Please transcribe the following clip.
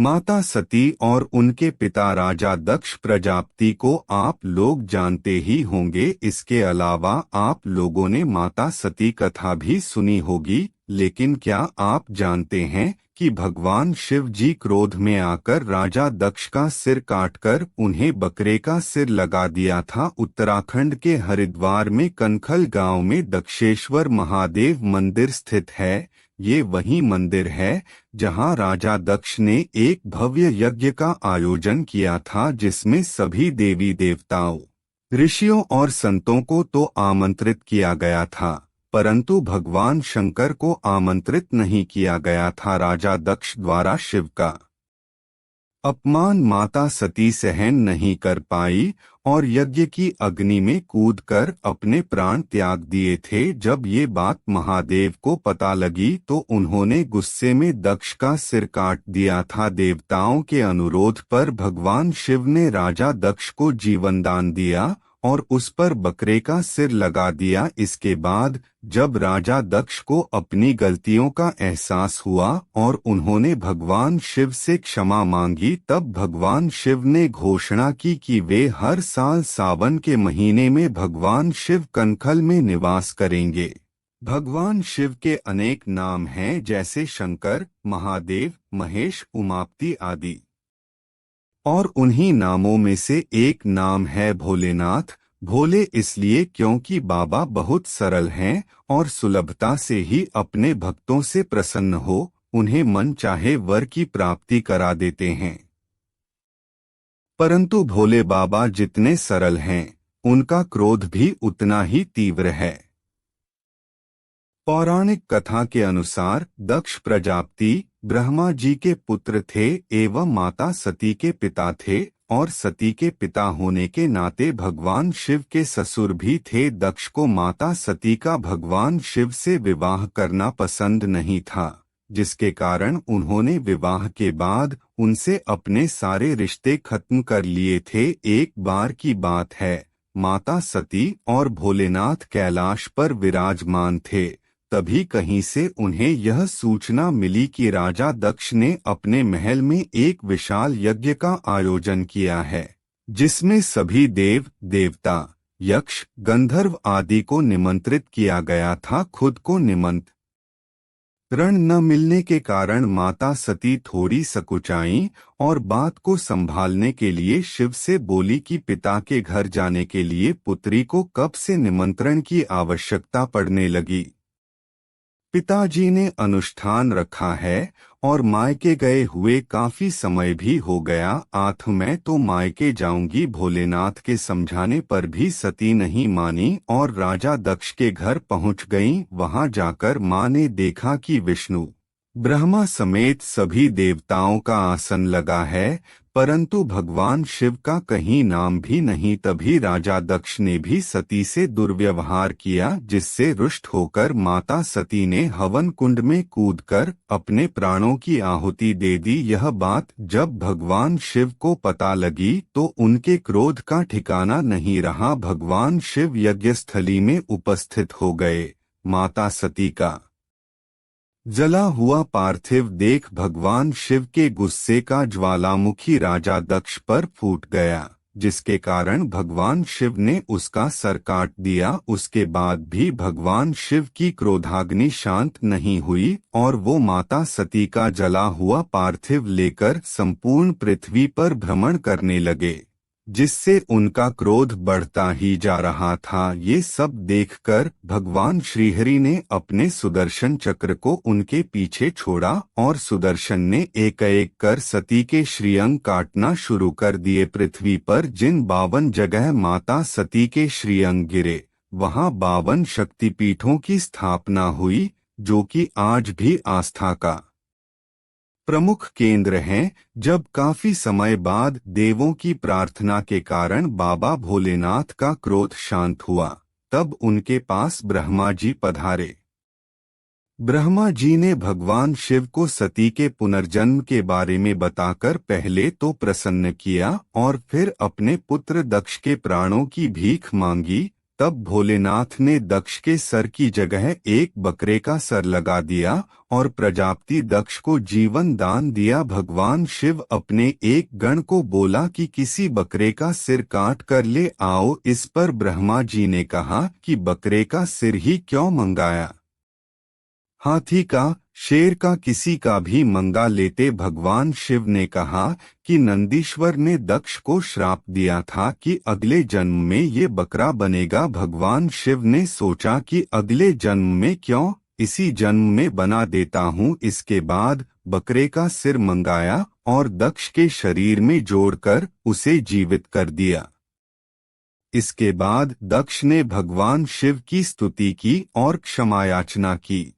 माता सती और उनके पिता राजा दक्ष प्रजापति को आप लोग जानते ही होंगे। इसके अलावा आप लोगों ने माता सती कथा भी सुनी होगी। लेकिन क्या आप जानते हैं कि भगवान शिव जी क्रोध में आकर राजा दक्ष का सिर काटकर उन्हें बकरे का सिर लगा दिया था। उत्तराखंड के हरिद्वार में कनखल गांव में दक्षेश्वर महादेव मंदिर स्थित है। ये वही मंदिर है जहां राजा दक्ष ने एक भव्य यज्ञ का आयोजन किया था, जिसमें सभी देवी देवताओं, ऋषियों और संतों को तो आमंत्रित किया गया था, परंतु भगवान शंकर को आमंत्रित नहीं किया गया था। राजा दक्ष द्वारा शिव का अपमान माता सती सहन नहीं कर पाई और यज्ञ की अग्नि में कूदकर अपने प्राण त्याग दिए थे। जब ये बात महादेव को पता लगी तो उन्होंने गुस्से में दक्ष का सिर काट दिया था। देवताओं के अनुरोध पर भगवान शिव ने राजा दक्ष को जीवन दान दिया और उस पर बकरे का सिर लगा दिया। इसके बाद जब राजा दक्ष को अपनी गलतियों का एहसास हुआ और उन्होंने भगवान शिव से क्षमा मांगी, तब भगवान शिव ने घोषणा की कि वे हर साल सावन के महीने में भगवान शिव कनखल में निवास करेंगे। भगवान शिव के अनेक नाम हैं, जैसे शंकर, महादेव, महेश, उमापति आदि, और उन्हीं नामों में से एक नाम है भोलेनाथ। भोले इसलिए क्योंकि बाबा बहुत सरल हैं और सुलभता से ही अपने भक्तों से प्रसन्न हो उन्हें मन चाहे वर की प्राप्ति करा देते हैं। परंतु भोले बाबा जितने सरल हैं, उनका क्रोध भी उतना ही तीव्र है। पौराणिक कथा के अनुसार दक्ष प्रजापति ब्रह्मा जी के पुत्र थे एवं माता सती के पिता थे, और सती के पिता होने के नाते भगवान शिव के ससुर भी थे। दक्ष को माता सती का भगवान शिव से विवाह करना पसंद नहीं था, जिसके कारण उन्होंने विवाह के बाद उनसे अपने सारे रिश्ते खत्म कर लिए थे। एक बार की बात है, माता सती और भोलेनाथ कैलाश पर विराजमान थे। तभी कहीं से उन्हें यह सूचना मिली कि राजा दक्ष ने अपने महल में एक विशाल यज्ञ का आयोजन किया है, जिसमें सभी देव देवता, यक्ष, गंधर्व आदि को निमंत्रित किया गया था। खुद को निमंत्रण न मिलने के कारण माता सती थोड़ी सकुचाई और बात को संभालने के लिए शिव से बोली कि पिता के घर जाने के लिए पुत्री को कब से निमंत्रण की आवश्यकता पड़ने लगी। पिताजी ने अनुष्ठान रखा है और मायके गए हुए काफी समय भी हो गया। आठ मैं तो मायके जाऊंगी। भोलेनाथ के समझाने पर भी सती नहीं मानी और राजा दक्ष के घर पहुंच गईं। वहां जाकर मां ने देखा कि विष्णु, ब्रह्मा समेत सभी देवताओं का आसन लगा है, परंतु भगवान शिव का कहीं नाम भी नहीं। तभी राजा दक्ष ने भी सती से दुर्व्यवहार किया, जिससे रुष्ट होकर माता सती ने हवन कुंड में कूदकर अपने प्राणों की आहुति दे दी। यह बात जब भगवान शिव को पता लगी तो उनके क्रोध का ठिकाना नहीं रहा। भगवान शिव यज्ञस्थली में उपस्थित हो गए। माता सती का जला हुआ पार्थिव देख भगवान शिव के गुस्से का ज्वालामुखी राजा दक्ष पर फूट गया, जिसके कारण भगवान शिव ने उसका सर काट दिया। उसके बाद भी भगवान शिव की क्रोधाग्नि शांत नहीं हुई और वो माता सती का जला हुआ पार्थिव लेकर संपूर्ण पृथ्वी पर भ्रमण करने लगे, जिससे उनका क्रोध बढ़ता ही जा रहा था। ये सब देखकर भगवान श्रीहरि ने अपने सुदर्शन चक्र को उनके पीछे छोड़ा और सुदर्शन ने एक एक कर सती के श्रीअंग काटना शुरू कर दिए। पृथ्वी पर जिन 52 जगह माता सती के श्रीअंग गिरे, वहां 52 शक्तिपीठों की स्थापना हुई, जो कि आज भी आस्था का प्रमुख केंद्र हैं। जब काफी समय बाद देवों की प्रार्थना के कारण बाबा भोलेनाथ का क्रोध शांत हुआ, तब उनके पास ब्रह्मा जी पधारे। ब्रह्मा जी ने भगवान शिव को सती के पुनर्जन्म के बारे में बताकर पहले तो प्रसन्न किया और फिर अपने पुत्र दक्ष के प्राणों की भीख मांगी। तब भोलेनाथ ने दक्ष के सर की जगह एक बकरे का सर लगा दिया और प्रजापति दक्ष को जीवन दान दिया। भगवान शिव अपने एक गण को बोला कि किसी बकरे का सिर काट कर ले आओ। इस पर ब्रह्मा जी ने कहा कि बकरे का सिर ही क्यों मंगाया, हाथी का, शेर का, किसी का भी मंगा लेते। भगवान शिव ने कहा कि नंदीश्वर ने दक्ष को श्राप दिया था कि अगले जन्म में ये बकरा बनेगा। भगवान शिव ने सोचा कि अगले जन्म में क्यों, इसी जन्म में बना देता हूँ। इसके बाद बकरे का सिर मंगाया और दक्ष के शरीर में जोड़कर उसे जीवित कर दिया। इसके बाद दक्ष ने भगवान शिव की स्तुति की और क्षमा याचना की।